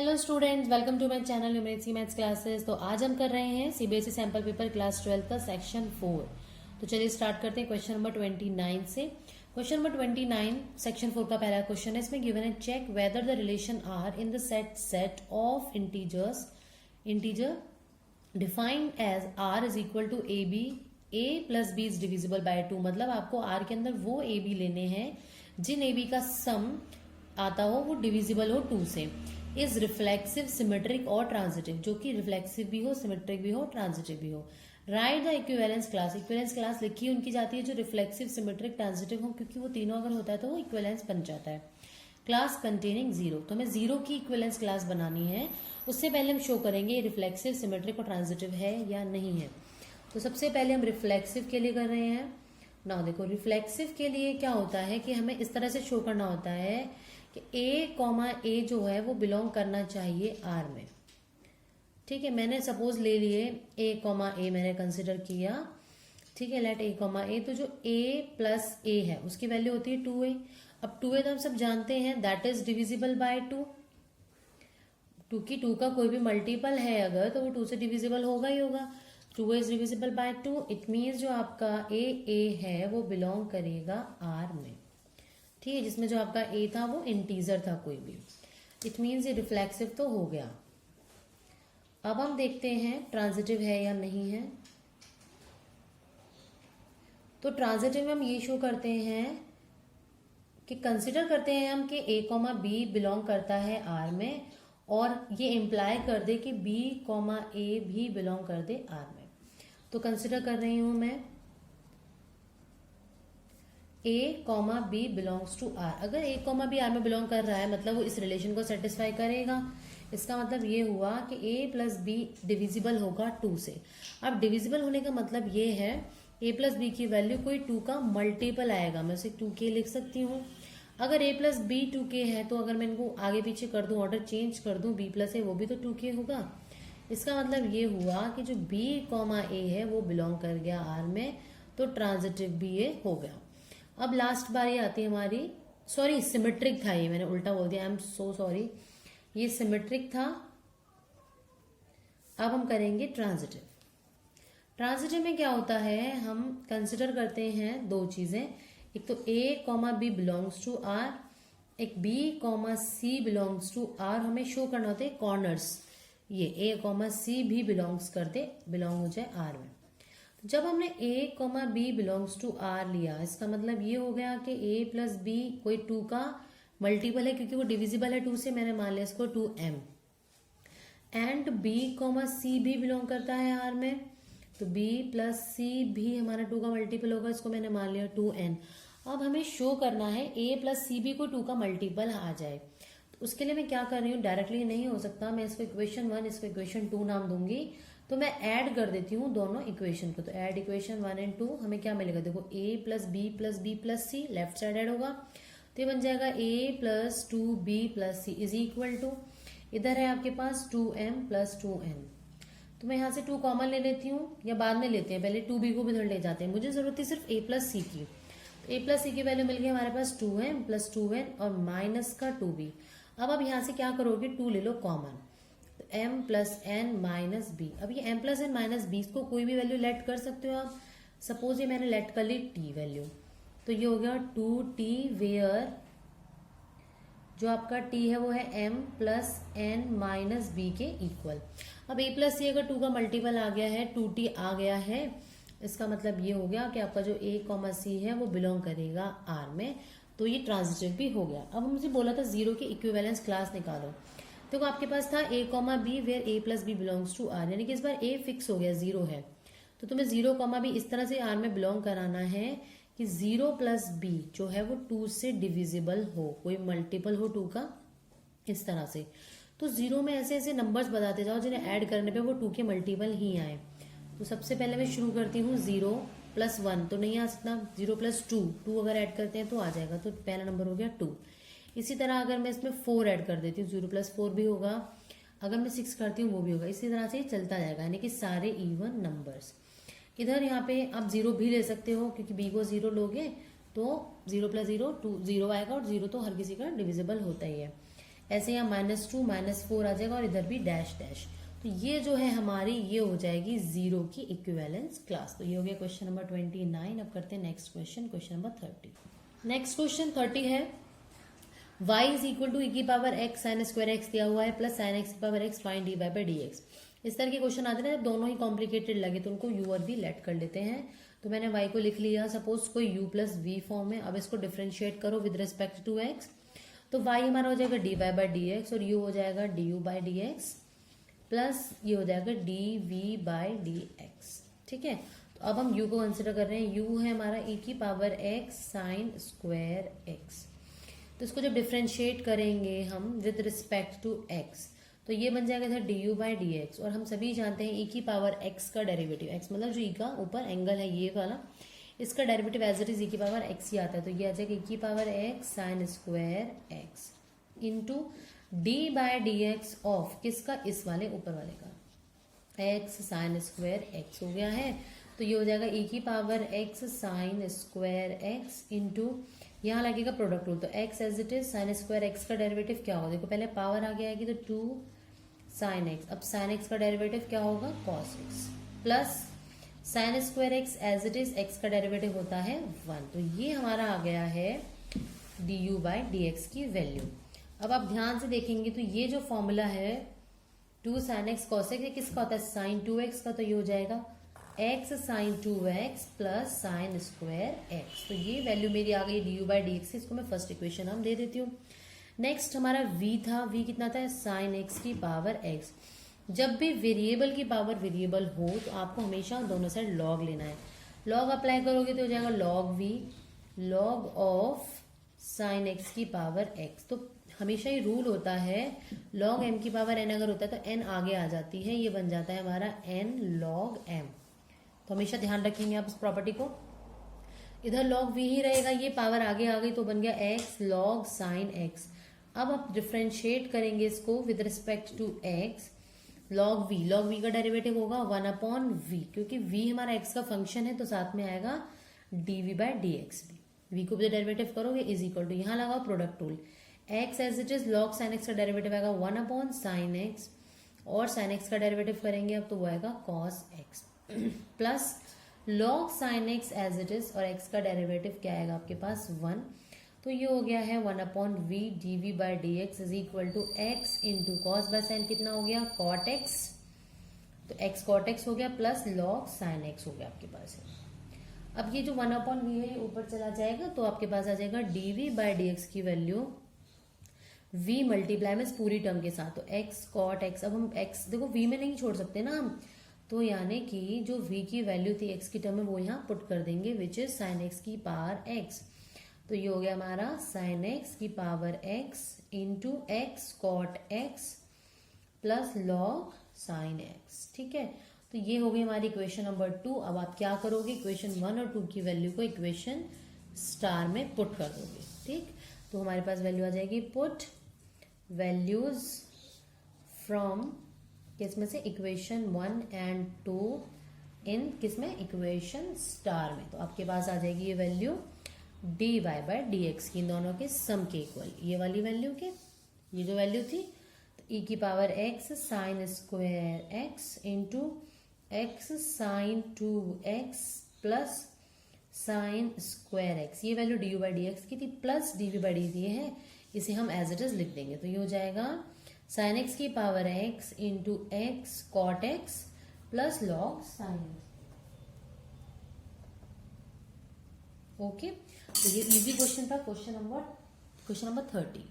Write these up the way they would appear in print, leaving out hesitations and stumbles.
Hello students, welcome to my channel Numerics की maths classes. तो आज हम कर रहे हैं सीबीएसई सैंपल पेपर क्लास 12 का सेक्शन 4। तो चलिए स्टार्ट करते हैं क्वेश्चन नंबर 29 से। क्वेश्चन नंबर 29 सेक्शन 4 का पहला क्वेश्चन है। इसमें गिवन है check whether the relation R in the set of integer defined as R is equal to a b, a plus b is divisible by 2। मतलब आपको are के अंदर वो ए बी लेने हैं जिन ए बी का सम आता हो वो डिविजिबल हो 2 से। इज रिफ्लेक्सिव, सिमेट्रिक और ट्रांजिटिव, जो कि रिफ्लेक्सिव भी हो, सिमेट्रिक भी हो, ट्रांजिटिव भी हो। Right the equivalence class. Equivalence class लिखी उनकी जाती है जो रिफ्लेक्सिव, सिमेट्रिक, ट्रांजिटिव हो, क्योंकि वो तीनों अगर होता है तो वो इक्विवेलेंस बन जाता है। क्लास कंटेनिंग जीरो, तो हमें जीरो की इक्विवेलेंस क्लास बनानी है। उससे पहले हम शो करेंगे रिफ्लेक्सिव, सिमेट्रिक और ट्रांजिटिव है या नहीं है। तो सबसे पहले हम रिफ्लेक्सिव के लिए कर रहे हैं ना। देखो रिफ्लेक्सिव के लिए क्या होता है कि हमें इस तरह से शो करना होता है कि ए जो है वो बिलोंग करना चाहिए आर में। ठीक है, मैंने सपोज ले लिए ए मैंने कंसिडर किया। ठीक है, लेट ए, तो जो ए प्लस ए है उसकी वैल्यू होती है 2a। अब 2a तो हम सब जानते हैं दैट इज डिविजिबल बाय 2। 2 की 2 का कोई भी मल्टीपल है अगर तो वो 2 से डिविजिबल होगा ही होगा। 2a is divisible by 2, it means जो आपका ए है वो बिलोंग करेगा आर में। ठीक है, जिसमें जो आपका ए था वो इंटीजर था कोई भी। इट मीन्स ये रिफ्लेक्सिव तो हो गया। अब हम देखते हैं ट्रांजिटिव है या नहीं है। तो ट्रांजिटिव में हम ये शो करते हैं कि कंसिडर करते हैं हम कि ए कॉमा बी बिलोंग करता है आर में, और ये इम्प्लाई कर दे कि बी कॉमा ए भी बिलोंग कर दे आर में। तो कंसिडर कर रही हूं मैं A comma B belongs to R. अगर ए कॉमा बी आर में बिलोंग कर रहा है मतलब वो इस रिलेशन को सेटिस्फाई करेगा। इसका मतलब ये हुआ कि ए प्लस बी डिविजिबल होगा 2 से। अब डिविजिबल होने का मतलब ये है ए प्लस बी की वैल्यू कोई 2 का मल्टीपल आएगा। मैं उसे 2k लिख सकती हूँ। अगर ए प्लस बी 2k है तो अगर मैं इनको आगे पीछे कर दूं, ऑर्डर चेंज कर दूं, बी प्लस ए वो भी तो 2k होगा। इसका मतलब ये हुआ कि जो बी कॉमा ए है वो बिलोंग कर गया आर में, तो ट्रांजिटिव भी ये हो गया। अब लास्ट बारी आती है हमारी, सॉरी सिमेट्रिक था ये, मैंने उल्टा बोल दिया, आई एम सो सॉरी, ये सिमेट्रिक था। अब हम करेंगे ट्रांजिटिव। ट्रांजिटिव में क्या होता है, हम कंसिडर करते हैं दो चीजें। एक तो A comma B belongs to R, एक B comma C belongs to R. हमें शो करना होता है कॉर्नर्स, ये ए कॉमा सी भी बिलोंग हो जाए आर में। जब हमने a comma B belongs to R लिया, इसका मतलब ये हो गया कि a प्लस बी कोई 2 का मल्टीपल है, क्योंकि वो डिविजिबल है 2 से, मैंने मान लिया इसको 2m। एंड b कॉमा सी भी बिलोंग करता है आर में, तो b प्लस सी भी हमारा 2 का मल्टीपल होगा, इसको मैंने मान लिया 2n। अब हमें शो करना है a प्लस सी भी को 2 का मल्टीपल आ जाए। तो उसके लिए मैं क्या कर रही हूँ, डायरेक्टली नहीं हो सकता, मैं इसको इक्वेशन 1 इसको इक्वेशन 2 नाम दूंगी। तो मैं ऐड कर देती हूँ दोनों इक्वेशन को। तो ऐड इक्वेशन 1 एंड 2, हमें क्या मिलेगा, देखो a plus b plus c, left side add होगा तो ये बन जाएगा a plus 2b plus c is equal to, इधर है आपके पास 2m प्लस 2n। तो मैं यहाँ से 2 कॉमन ले लेती हूँ, या बाद में लेते हैं, पहले 2b को भी उधर ले जाते हैं। मुझे जरूरत थी सिर्फ a प्लस सी की। तो a प्लस सी की वैल्यू मिल गई हमारे पास 2m प्लस 2n और माइनस का 2b। अब आप यहाँ से क्या करोगे, 2 ले लो common, m plus N minus B. अब ये m plus N minus B को कोई भी वैल्यू लेट कर सकते हो आप। सपोज ये मैंने लेट कर ली t वैल्यू, तो ये हो गया 2t वेयर जो आपका t है वो है m plus N minus b के इक्वल। अब a प्लस सी अगर 2 का मल्टीपल आ गया है, 2t आ गया है, इसका मतलब ये हो गया कि आपका जो a कॉमा सी है वो बिलोंग करेगा r में, तो ये ट्रांजिटिव भी हो गया। अब मुझे बोला था जीरो की इक्विवेलेंस क्लास निकालो। तो आपके पास था a comma b where a plus b belongs to R, यानी कि इस बार a फिक्स हो गया, 0 है। तो तुम्हें 0 कॉमा बी इस तरह से आर में बिलोंग कराना है कि 0 प्लस बी जो है वो 2 से डिविजिबल हो, कोई मल्टीपल हो 2 का, इस तरह से। तो 0 में ऐसे ऐसे नंबर्स बताते जाओ जिन्हें ऐड करने पे वो 2 के मल्टीपल ही आए। तो सबसे पहले मैं शुरू करती हूँ 0 प्लस 1, तो नहीं आ सकता, 0 प्लस 2 अगर ऐड करते हैं तो आ जाएगा, तो पहला नंबर हो गया 2। इसी तरह अगर मैं इसमें 4 ऐड कर देती हूँ, 0 प्लस 4 भी होगा, अगर मैं 6 करती हूँ वो भी होगा। इसी तरह से चलता जाएगा, यानी कि सारे इवन नंबर्स। इधर यहाँ पे आप 0 भी ले सकते हो, क्योंकि b को 0 लोगे तो 0 प्लस 0 2 0 आएगा, और 0 तो हर किसी का डिविजिबल होता ही है। ऐसे यहाँ -2 -4 आ जाएगा और इधर भी डैश डैश। तो ये जो है हमारी ये हो जाएगी जीरो की इक्विवेलेंस क्लास। तो ये हो गया क्वेश्चन नंबर 29। अब करते हैं next question, question number 30। Next question 30 है y is equal to e⁻x sin square x दिया हुआ है plus sin x⁻x find dy/dx। इस तरह के क्वेश्चन आते हैं जब दोनों ही कॉम्प्लिकेटेड लगे तो उनको u और v लेट कर लेते हैं। तो मैंने y को लिख लिया, सपोज कोई u प्लस v फॉर्म है। अब इसको डिफ्रेंशिएट करो विद रिस्पेक्ट टू x, तो y हमारा हो जाएगा dy/dx और u हो जाएगा du/dx प्लस ये हो जाएगा dv/dx। ठीक है, तो अब हम u को कंसिडर कर रहे हैं। u है हमारा e⁻x sin स्क्वायर x। तो इसको जब डिफ्रेंशिएट करेंगे हम विद रिस्पेक्ट टू x, तो ये बन जाएगा इधर du/dx। और हम सभी जानते हैं e⁻x का डेरिवेटिव, x मतलब जो e का ऊपर एंगल है ये वाला, इसका derivative as it is e⁻x ही आता है। तो ये आ जाएगा e⁻x sin square x into d/dx of किसका, इस वाले ऊपर वाले का, x sin स्क्वायर x हो गया है। तो ये हो जाएगा e⁻x sin square x into यहाँ लगेगा प्रोडक्ट रूल, तो x as it is sin square x का डेरिवेटिव क्या होगा, देखो पहले पावर आ गया है तो 2 sin x। अब sin x का डेरिवेटिव क्या होगा, cos x plus sin square x as it is x का डेरिवेटिव होता है 1। तो ये हमारा आ गया है du/dx की वैल्यू। अब आप ध्यान से देखेंगे तो ये जो फॉर्मूला है 2 sin x cos x, ये किसका होता है, sin 2x का। तो ये हो जाएगा x sin 2x plus sine square x। तो ये वैल्यू मेरी आ गई du/dx से। इसको मैं फर्स्ट इक्वेशन हम दे देती हूँ। नेक्स्ट हमारा v था, v कितना था, साइन x की पावर x। जब भी वेरिएबल की पावर वेरिएबल हो तो आपको हमेशा दोनों साइड लॉग लेना है। लॉग अप्लाई करोगे तो हो जाएगा log v log of sine x की पावर x। तो हमेशा ये रूल होता है log m की पावर n अगर होता है तो n आगे आ जाती है, ये बन जाता है हमारा n log m। तो हमेशा ध्यान रखेंगे आप इस प्रॉपर्टी को। इधर log v ही रहेगा, ये पावर आगे आ गई तो बन गया x log sin x। अब आप डिफ्रेंशिएट करेंगे इसको with respect to x, log v का डेरिवेटिव होगा 1/v, क्योंकि v हमारा x का फंक्शन है तो साथ में आएगा dv/dx भी। v को भी डेरिवेटिव करोगे इज इक्वल टू, यहाँ लगाओ product rule, x as it is log sin x का डेरिवेटिव आएगा 1/sin x और sin x का डेरिवेटिव करेंगे अब तो वो आएगा cos x plus log sin x as it is और x का डेरिवेटिव क्या आएगा आपके पास 1। तो ये हो गया है 1/v dv/dx is equal to x into cos by sine कितना हो गया cot x, तो x cot x हो गया प्लस log sin x हो गया आपके पास। अब ये जो 1/v है ये ऊपर चला जाएगा तो आपके पास आ जाएगा dv/dx की वैल्यू v मल्टीप्लाई में पूरी टर्म के साथ, तो x cot x। अब हम x देखो v में नहीं छोड़ सकते ना हम, तो यानी कि जो v की वैल्यू थी x की टर्म में वो यहाँ पुट कर देंगे विच इज sin x की पावर x। तो ये हो गया हमारा sin x की power x into x cot x plus log sin x। ठीक है, तो ये हो गई हमारी इक्वेशन नंबर 2। अब आप क्या करोगे, इक्वेशन 1 और 2 की वैल्यू को इक्वेशन स्टार में पुट कर दोगे। ठीक, तो हमारे पास वैल्यू आ जाएगी पुट वैल्यूज फ्रॉम किसमें से, इक्वेशन 1 एंड 2 इन किसमें, इक्वेशन स्टार में। तो आपके पास आ जाएगी ये वैल्यू dy/dx की, इन दोनों के सम के इक्वल, ये वाली वैल्यू के ये जो वैल्यू थी, तो e⁻x sine square x into x sine 2x plus sine square x, ये वैल्यू du/dx की थी प्लस dv/dx ये है, इसे हम एज इट इज लिख देंगे। तो ये हो जाएगा साइन x की power x into x cot x plus log sin x। Okay, तो ये इजी क्वेश्चन था, क्वेश्चन नंबर 30।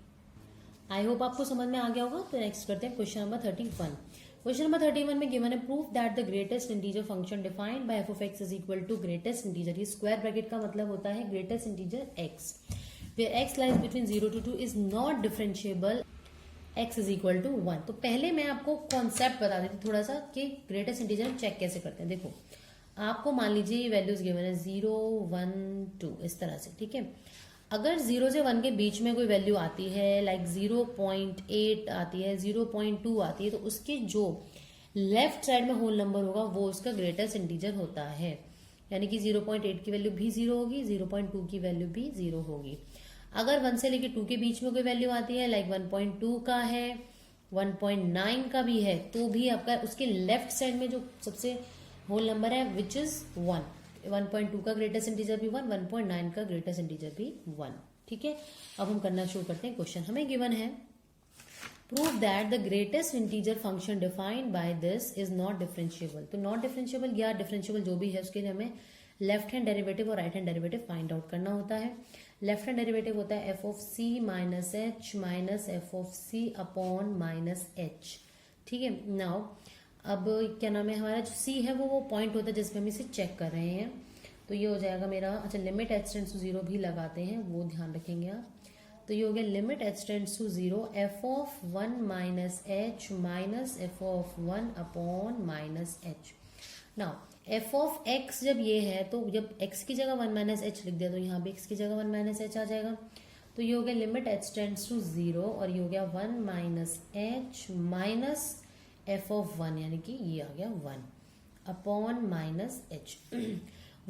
आई होप आपको समझ में आ गया होगा। तो नेक्स्ट करते हैं क्वेश्चन नंबर 31। क्वेश्चन नंबर 31 में गिवन है proof that the greatest integer function defined by f(x) is equal to greatest integer, ये स्क्वायर ब्रैकेट का मतलब होता है greatest integer x, where x lies between 0 to 2 is not differentiable x is equal to 1। तो पहले मैं आपको concept बता देती थोड़ा सा कि ग्रेटेस्ट इंटीजर चेक कैसे करते हैं। देखो आपको मान लीजिए ये वैल्यूज गिवन है 0 1 2 इस तरह से। ठीक है, अगर 0 से 1 के बीच में कोई वैल्यू आती है लाइक 0.8 आती है 0.2 आती है, तो उसके जो लेफ्ट साइड में होल नंबर होगा वो उसका ग्रेटेस्ट इंटीजर होता है। यानी कि 0.8 की वैल्यू भी 0 होगी, 0.2 की वैल्यू भी 0 होगी। अगर 1 से लेके 2 के बीच में कोई वैल्यू आती है, लाइक 1.2 का है, 1.9 का भी है, तो भी आपका उसके लेफ्ट साइड में जो सबसे होल नंबर है विच इज 1, 1.2 का ग्रेटेस्ट इंटीजर भी 1, 1.9 का ग्रेटेस्ट इंटीजर भी 1। ठीक है, अब हम करना शुरू करते हैं। क्वेश्चन हमें गिवन है, prove that the greatest integer function defined by this is not differentiable. तो नॉट डिफरेंशिएबल या डिफरेंशिएबल जो भी है उसके लिए हमें लेफ्ट हैंड डेरिवेटिव और right hand derivative find out करना होता है। लेफ्ट हैंड डेरिवेटिव होता है f of c minus h minus f of c upon minus h. ठीक है, नाउ अब क्या नाम है, हमारा जो सी है वो पॉइंट होता है जिसमें हम इसे चेक कर रहे हैं। तो ये हो जाएगा मेरा, अच्छा लिमिट एच टेंड्स टू 0 भी लगाते हैं, वो ध्यान रखेंगे आप। तो ये हो गया limit h tends to 0 f of 1 minus h minus f of 1 upon minus h. Now f of x जब ये है तो जब एक्स की जगह 1 माइनस एच लिख दिया तो यहाँ भी एक्स की जगह 1 माइनस एच आ जाएगा। तो ये हो गया लिमिट एच टेंड्स टू 0 और ये हो गया 1 minus h minus f of 1, यानी कि ये आ गया 1 अपॉन माइनस एच।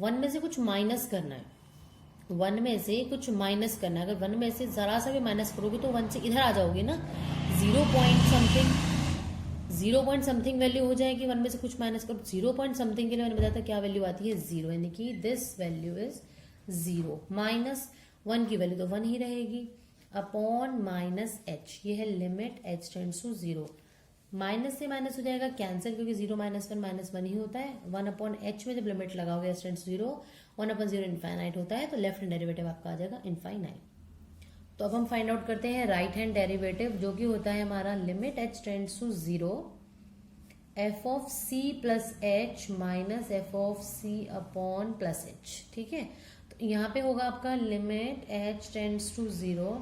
1 में से कुछ माइनस करना है, 1 में से कुछ माइनस करना है। अगर 1 में से जरा सा भी माइनस करोगे तो 1 से इधर आ जाओगे ना, 0 पॉइंट समथिंग वैल्यू हो जाएगी। 1 में से कुछ माइनस करो, 0 पॉइंट समथिंग के लिए मैंने बताया था क्या वैल्यू आती है, 0, यानी कि दिस वैल्यू इज 0 माइनस 1 की वैल्यू तो 1 ही रहेगी अपॉन माइनस एच। ये है limit h tends to 0। Minus से माइनस हो जाएगा कैंसिल, क्योंकि 0 माइनस 1 ही होता है। 1 अपॉन एच में जब लिमिट लगाओगे h tends to 0, 1 upon 0 infinite होता है, तो लेफ्ट हैंड डेरिवेटिव आपका आ जाएगा इनफाइनाइट। तो अब हम फाइंड आउट करते हैं राइट हैंड डेरिवेटिव, जो कि होता है हमारा limit h tends to 0 f of c plus h minus f of c upon plus h. ठीक है, तो यहाँ पे होगा आपका limit h tends to 0,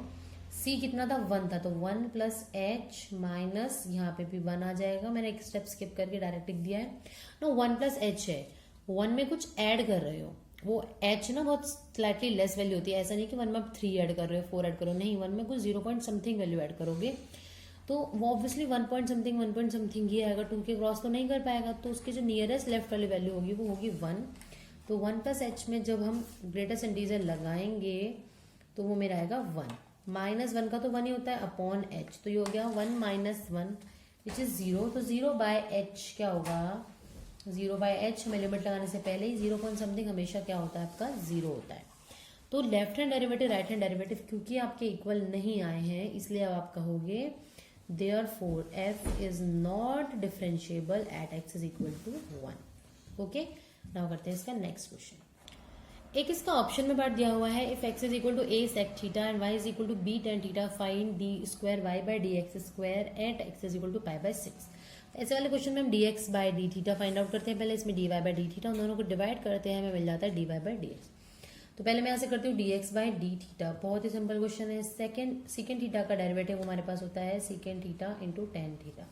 c कितना था 1 था, तो 1 प्लस एच माइनस यहाँ पे भी 1 आ जाएगा। मैंने एक स्टेप स्किप करके डायरेक्ट लिख दिया है ना। 1 प्लस एच है, 1 में कुछ ऐड कर रहे हो, वो एच ना बहुत स्लाइटली लेस वैल्यू होती है। ऐसा नहीं कि 1 में आप 3 ऐड कर रहे हो, 4 ऐड कर रहे हो, नहीं, 1 में कुछ 0 पॉइंट समथिंग वैल्यू ऐड करोगे तो वो ऑब्वियसली 1 पॉइंट समथिंग ही आएगा, 2 के क्रॉस तो नहीं कर पाएगा। तो उसकी जो नियरेस्ट लेफ्ट वाली वैल्यू होगी वो होगी 1। तो 1 प्लस एच में जब हम ग्रेटेस्ट इंटीजर लगाएंगे तो वो मेरा आएगा 1, माइनस 1 का तो 1 ही होता है अपॉन एच। तो ये हो गया 1 माइनस 1 विच इज 0। तो 0 बाय एच क्या होगा, 0 बाय एच में लिमिट लगाने से पहले ही 0 पॉइंट समथिंग हमेशा क्या होता है आपका 0 होता है। तो left hand derivative right hand derivative क्योंकि आपके इक्वल नहीं आए हैं, इसलिए अब आप कहोगे therefore f is not differentiable at x is equal to 1। Okay, now करते हैं इसका नेक्स्ट क्वेश्चन। एक इसका ऑप्शन में पार्ट दिया हुआ है, इफ x is equal to a sec theta and y is equal to b tan theta find d square y by dx square at x is equal to pi by 6। ऐसे वाले question में हम dx by d theta find out करते हैं। पहले इसमें dy by d theta, उन दोनों को डिवाइड करते हैं, हमें मिल जाता है dy by dx। तो पहले मैं यहाँ से करती हूँ dx बाई डी थीटा, बहुत ही सिंपल क्वेश्चन है। सेकेंड थीटा का डेरिवेटिव हमारे पास होता है second theta into tan theta,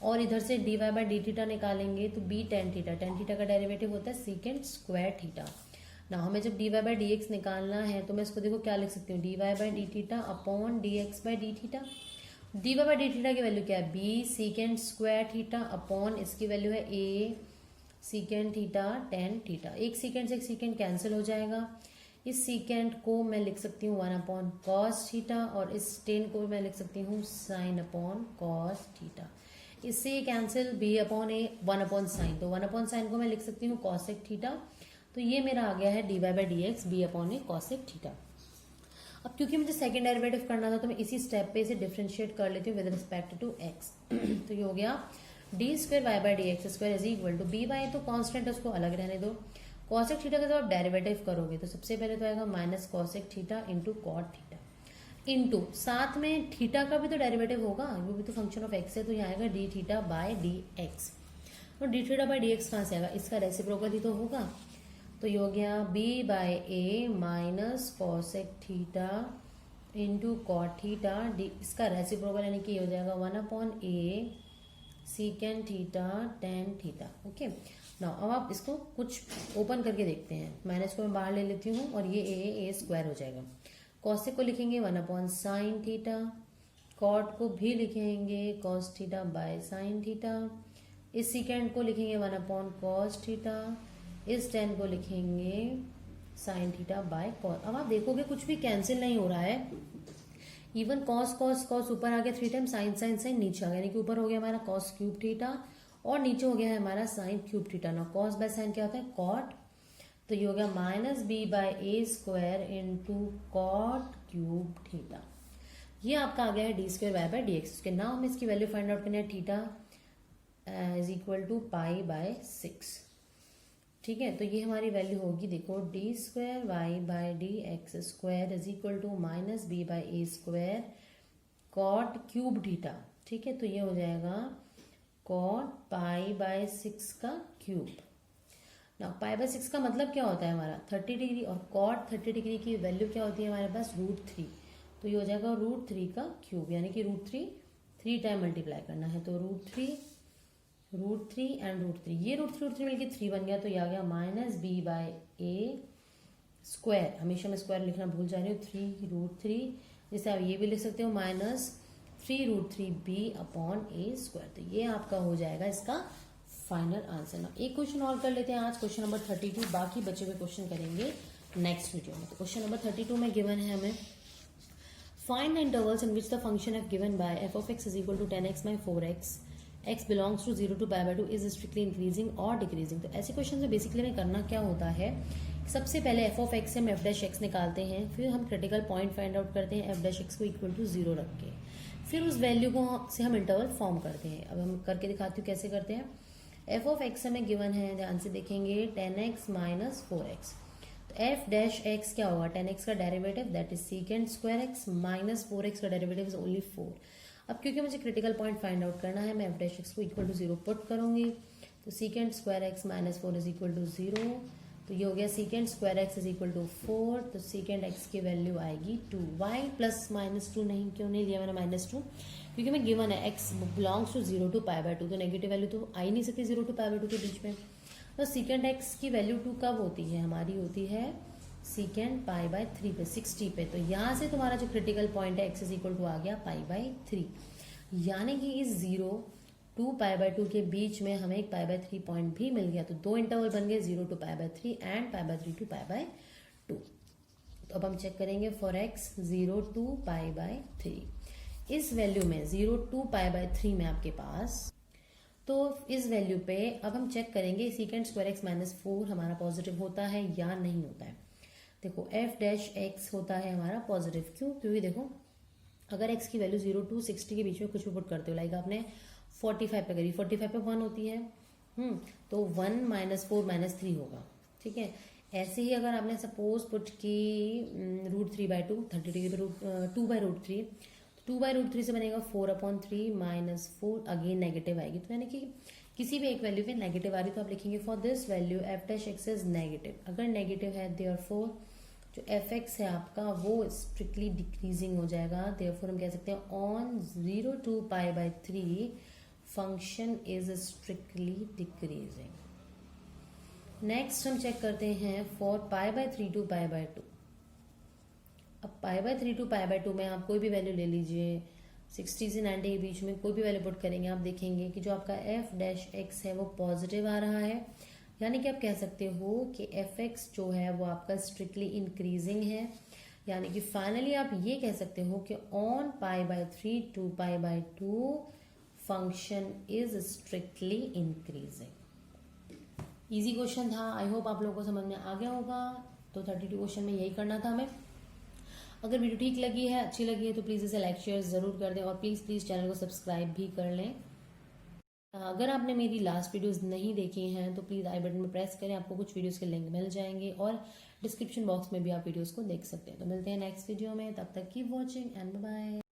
और इधर से dy बाई डी थीटा निकालेंगे तो b टेन थीटा का डेरिवेटिव होता है सेकेंड स्क्वायर थीटा। ना हमें जब dy बाई डी एक्स निकालना है तो मैं इसको देखो क्या लिख सकती हूँ, dy by D theta upon D x by D theta. dy by D theta की वैल्यू क्या है, b second square theta upon इसकी वैल्यू है a सीकेंड थीटा टेन थीटा। एक सीकेंड से एक सीकेंड कैंसिल हो जाएगा। इस सीकेंड को मैं लिख सकती हूँ 1 अपॉन कॉस थीटा, और इस टेन को मैं लिख सकती हूँ साइन अपॉन कॉस थीटा। इससे कैंसिल b अपॉन ए 1 अपॉन साइन, तो 1 अपॉन साइन को मैं लिख सकती हूँ कॉसेक थीटा। तो ये मेरा आ गया है dy by d x b upon a cosec theta. अब क्योंकि मुझे सेकेंड डेरिवेटिव करना था तो मैं इसी स्टेप पे इसे डिफरेंशिएट कर लेती हूँ विद रिस्पेक्ट टू x। तो ये हो गया d square y by d x square is equal to b y, तो कॉन्स्टेंट उसको अलग रहने दो। कॉसेक थीटा का जब आप डेरिवेटिव करोगे तो सबसे पहले तो आएगा minus cosec theta into cot theta, into साथ में थीटा का भी तो डेरिवेटिव होगा, वो भी तो फंक्शन ऑफ एक्स है, तो यहाँ आएगा D theta by D X. तो D theta by D X कहाँ से आएगा, इसका रेसिप्रोकल ही तो होगा। तो ये हो गया B by A minus cosec theta into cot theta, D इसका रेसिप्रोकल यानी कि हो जाएगा 1 upon A secant theta tan theta. Okay, now अब आप इसको कुछ ओपन करके देखते हैं। माइनस को मैं बाहर ले लेती हूँ और ये ए स्क्वायर हो जाएगा। कॉसेक को लिखेंगे 1 अपॉन साइन थीटा, कॉट को भी लिखेंगे cos theta by sine theta, इस सीकेंड को लिखेंगे 1 अपॉन कॉस थीटा, इस टेन को लिखेंगे साइन थीटा बाय कॉस। अब आप देखोगे कुछ भी कैंसिल नहीं हो रहा है, इवन कॉस कॉस कॉस ऊपर आ गया 3 टाइम, साइन साइन साइन नीचे आ गया, यानी कि ऊपर हो गया हमारा कॉस क्यूब थीटा और नीचे हो गया है हमारा साइन क्यूब थीटा। ना कॉस बाय साइन क्या होता है, कॉट, तो ये हो गया minus B by A square into cot cube theta. ये आपका आ गया है D square Y by D X. उसके नाउ हमें इसकी वैल्यू फाइंड आउट करनी है, theta is equal to pi by 6। ठीक है, तो ये हमारी वैल्यू होगी, देखो D square Y by D x square is equal to minus B by A square cot cube theta. ठीक है, तो ये हो जाएगा कॉट पाई बाय 6 का क्यूब। ना पाई बाय 6 का मतलब क्या होता है हमारा 30 डिग्री, और कॉट 30 डिग्री की वैल्यू क्या होती है हमारे पास, √3। तो ये हो जाएगा √3 का क्यूब, यानी कि √3 3 टाइम मल्टीप्लाई करना है, तो √3 एंड √3, ये √3 मिलकर 3 बन गया, तो ये आ गया minus B by A square. हमेशा मैं स्क्वायर लिखना भूल जा रही हूँ, 3√3, जैसे आप ये भी लिख सकते हो माइनस 3√3 बी अपॉन ए स्क्वायर। तो ये आपका हो जाएगा इसका फाइनल आंसर। ना एक क्वेश्चन और कर लेते हैं आज, क्वेश्चन नंबर 32, बाकी बचे हुए क्वेश्चन करेंगे नेक्स्ट वीडियो में। तो क्वेश्चन नंबर 32 में गिवन है हमें, find the intervals in which the function f given by f of x is equal to 10x by 4x, x belongs to 0 to pi by 2 is strictly increasing और decreasing. तो ऐसे question में basically हमें करना क्या होता है, सबसे पहले एफ ऑफ एक्स से हम एफ डैश एक्स निकालते हैं, फिर हम क्रिटिकल पॉइंट फाइंड आउट करते हैं एफ डैश एक्स को इक्वल टू 0 रख के, फिर उस वैल्यू को से हम इंटरवल फॉर्म करते हैं। अब हम करके दिखाती हूँ कैसे करते हैं। एफ ऑफ एक्स हमें गिवन है, ध्यान से देखेंगे 10x माइनस 4x, तो एफ डैश एक्स क्या होगा, 10x का derivative that is सीकेंड square x minus 4x का डेरिवेटिव इज ओनली 4। अब क्योंकि मुझे क्रिटिकल पॉइंट फाइंड आउट करना है, मैं एफ डैश एक्स को इक्वल टू 0 पुट करूंगी, तो secant square x minus 4 is equal to 0, तो ये हो गया secant square x is equal to 4, तो सीकेंड एक्स की वैल्यू आएगी 2। वाई प्लस -2 नहीं, क्यों नहीं लिया मैंने -2, क्योंकि मैं गिवन है x belongs to 0 to pi by 2, तो नेगेटिव वैल्यू तो आ ही नहीं सकती 0 to पाई बाय 2 के बीच में। तो सीकेंड एक्स की वैल्यू 2 कब होती है, हमारी होती है सीकेंड पाई बाय 3 पे, 60 पे। तो यहाँ से तुम्हारा जो क्रिटिकल पॉइंट है एक्स इज इक्वल टू आ गया पाई बाय 3, यानी कि इस 0 to पाई बाय 2 के बीच में हमें एक पाई बाय 3 पॉइंट भी मिल गया। तो दो इंटरवल बन गए, 0 to pi bye 3 and pi by 3 to pi by 2। तो अब हम चेक करेंगे for x 0 to pi bye 3, इस वैल्यू में 0 to पाई बाय 3 में आपके पास, तो इस वैल्यू पे अब हम चेक करेंगे सीकेंड स्क्वायर एक्स माइनस 4 हमारा पॉजिटिव होता है या नहीं होता है। देखो एफ डैश एक्स होता है हमारा पॉजिटिव, क्यों, क्योंकि देखो अगर एक्स की वैल्यू 0 to 60 के बीच में कुछ भी पुट करते हो, लाइक आपने 45 पे करी, 45 पे 1 होती है, तो 1 माइनस 4 माइनस 3 होगा। ठीक है, ऐसे ही अगर आपने सपोज पुट की √3 बाय 2, 30 डिग्री पे 2 बाय √3, 2 बाय √3 से बनेगा 4/3 माइनस 4, अगेन नेगेटिव आएगी। तो यानी कि किसी भी एक वैल्यू पे नेगेटिव आ रही तो आप लिखेंगे for this value F dash x is negative. अगर नेगेटिव है देयरफॉर जो एफ एक्स है आपका वो स्ट्रिक्टली डिक्रीजिंग हो जाएगा। देयरफॉर हम कह सकते हैं on 0 to pi bye 3 function is strictly decreasing. Next हम चेक करते हैं for pi by 3 to pi by 2। अब pi by 3 to pi by 2 में आप कोई भी वैल्यू ले लीजिए, 60 से 90 के बीच में कोई भी वैल्यू पुट करेंगे, आप देखेंगे कि जो आपका एफ डैश एक्स है वो पॉजिटिव आ रहा है, यानी कि आप कह सकते हो कि एफ एक्स जो है वो आपका स्ट्रिक्टली इंक्रीजिंग है। यानी कि फाइनली आप ये कह सकते हो कि on pi by 3 to pi by 2 function is strictly increasing. Easy question था, आई होप आप लोगों को समझ में आ गया होगा। तो 32 क्वेश्चन में यही करना था हमें। अगर वीडियो ठीक लगी है, अच्छी लगी है, तो प्लीज़ इसे लाइक शेयर ज़रूर कर दें और प्लीज़ चैनल को सब्सक्राइब भी कर लें। अगर आपने मेरी लास्ट वीडियोस नहीं देखी हैं तो प्लीज़ आई बटन में प्रेस करें, आपको कुछ वीडियोस के लिंक मिल जाएंगे और डिस्क्रिप्शन बॉक्स में भी आप वीडियोस को देख सकते हैं। तो मिलते हैं नेक्स्ट वीडियो में, तब तक keep watching and bye bye.